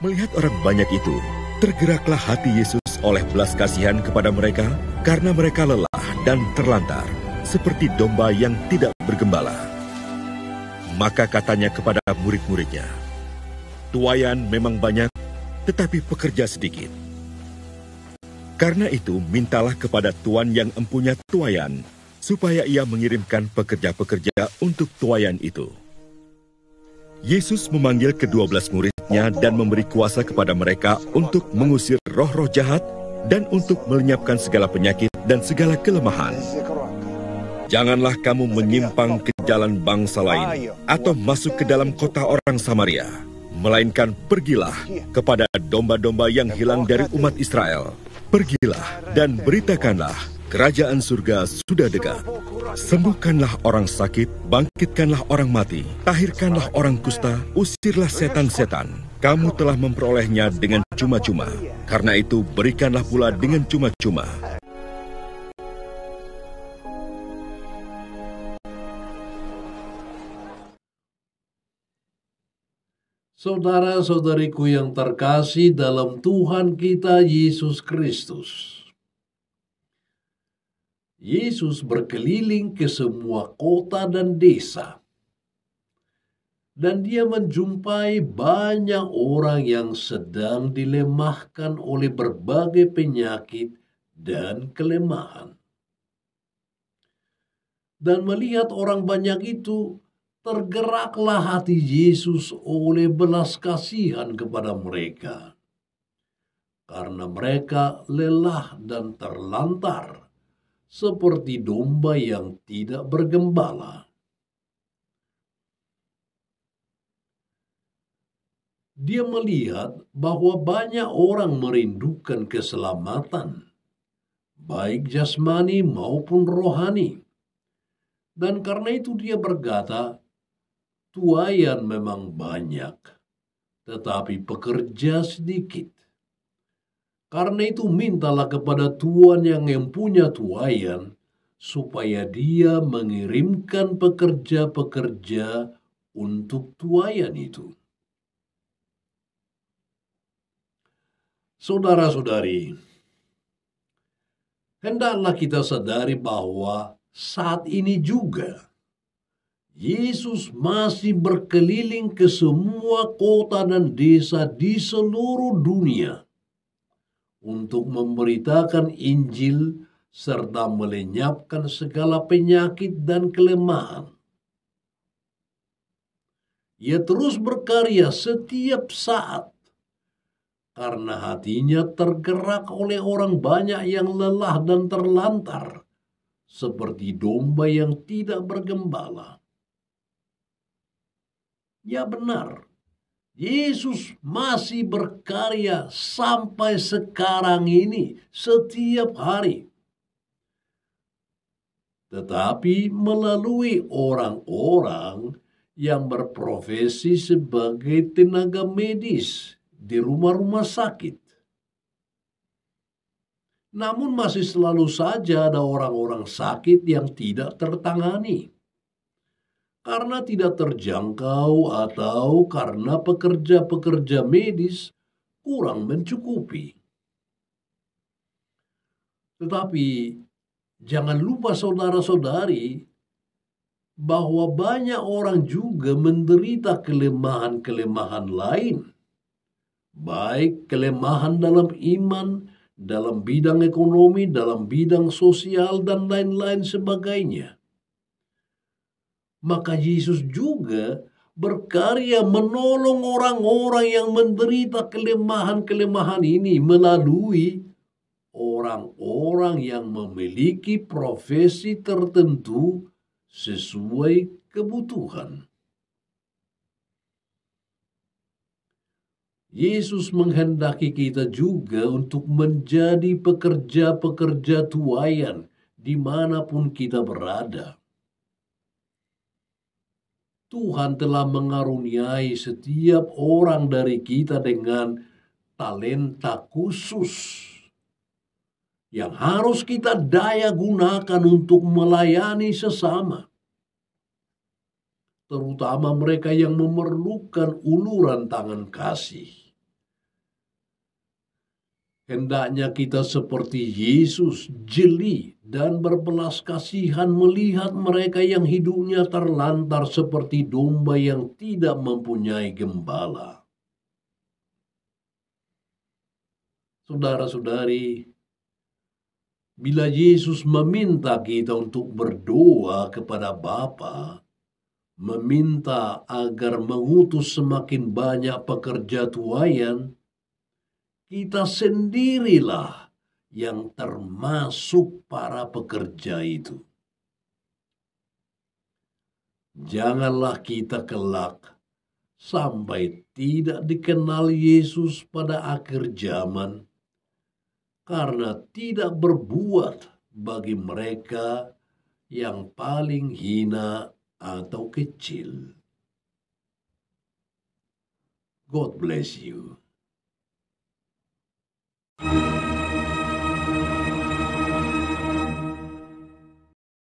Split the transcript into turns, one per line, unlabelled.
Melihat orang banyak itu, tergeraklah hati Yesus oleh belas kasihan kepada mereka karena mereka lelah dan terlantar, seperti domba yang tidak bergembala. Maka katanya kepada murid-muridnya, "Tuaian memang banyak, tetapi pekerja sedikit. Karena itu, mintalah kepada Tuan yang empunya tuaian, supaya ia mengirimkan pekerja-pekerja untuk tuaian itu." Yesus memanggil ke-12 muridnya dan memberi kuasa kepada mereka untuk mengusir roh-roh jahat dan untuk melenyapkan segala penyakit dan segala kelemahan. Janganlah kamu menyimpang ke jalan bangsa lain atau masuk ke dalam kota orang Samaria, melainkan pergilah kepada domba-domba yang hilang dari umat Israel. Pergilah dan beritakanlah, kerajaan surga sudah dekat. Sembuhkanlah orang sakit, bangkitkanlah orang mati, tahirkanlah orang kusta, usirlah setan-setan. Kamu telah memperolehnya dengan cuma-cuma, karena itu berikanlah pula dengan cuma-cuma.
Saudara-saudariku yang terkasih dalam Tuhan kita Yesus Kristus. Yesus berkeliling ke semua kota dan desa. Dan dia menjumpai banyak orang yang sedang dilemahkan oleh berbagai penyakit dan kelemahan. Dan melihat orang banyak itu, tergeraklah hati Yesus oleh belas kasihan kepada mereka. Karena mereka lelah dan terlantar, seperti domba yang tidak bergembala. Dia melihat bahwa banyak orang merindukan keselamatan, baik jasmani maupun rohani. Dan karena itu dia berkata, tuaian memang banyak, tetapi pekerja sedikit. Karena itu mintalah kepada Tuan yang mempunya tuaian, supaya dia mengirimkan pekerja-pekerja untuk tuaian itu. Saudara-saudari, hendaklah kita sadari bahwa saat ini juga Yesus masih berkeliling ke semua kota dan desa di seluruh dunia untuk memberitakan Injil serta melenyapkan segala penyakit dan kelemahan. Ia terus berkarya setiap saat karena hatinya tergerak oleh orang banyak yang lelah dan terlantar, seperti domba yang tidak bergembala. Ya benar, Yesus masih berkarya sampai sekarang ini, setiap hari. Tetapi melalui orang-orang yang berprofesi sebagai tenaga medis di rumah-rumah sakit. Namun masih selalu saja ada orang-orang sakit yang tidak tertangani, karena tidak terjangkau atau karena pekerja-pekerja medis kurang mencukupi. Tetapi jangan lupa saudara-saudari bahwa banyak orang juga menderita kelemahan-kelemahan lain, baik kelemahan dalam iman, dalam bidang ekonomi, dalam bidang sosial, dan lain-lain sebagainya. Maka Yesus juga berkarya menolong orang-orang yang menderita kelemahan-kelemahan ini melalui orang-orang yang memiliki profesi tertentu sesuai kebutuhan. Yesus menghendaki kita juga untuk menjadi pekerja-pekerja tuaian dimanapun kita berada. Tuhan telah mengaruniai setiap orang dari kita dengan talenta khusus yang harus kita daya gunakan untuk melayani sesama, terutama mereka yang memerlukan uluran tangan kasih. Hendaknya kita seperti Yesus, jeli dan berbelas kasihan melihat mereka yang hidupnya terlantar seperti domba yang tidak mempunyai gembala. Saudara-saudari, bila Yesus meminta kita untuk berdoa kepada Bapa, meminta agar mengutus semakin banyak pekerja tuaian, kita sendirilah yang termasuk para pekerja itu. Janganlah kita kelak sampai tidak dikenal Yesus pada akhir zaman, karena tidak berbuat bagi mereka yang paling hina atau kecil. God bless you.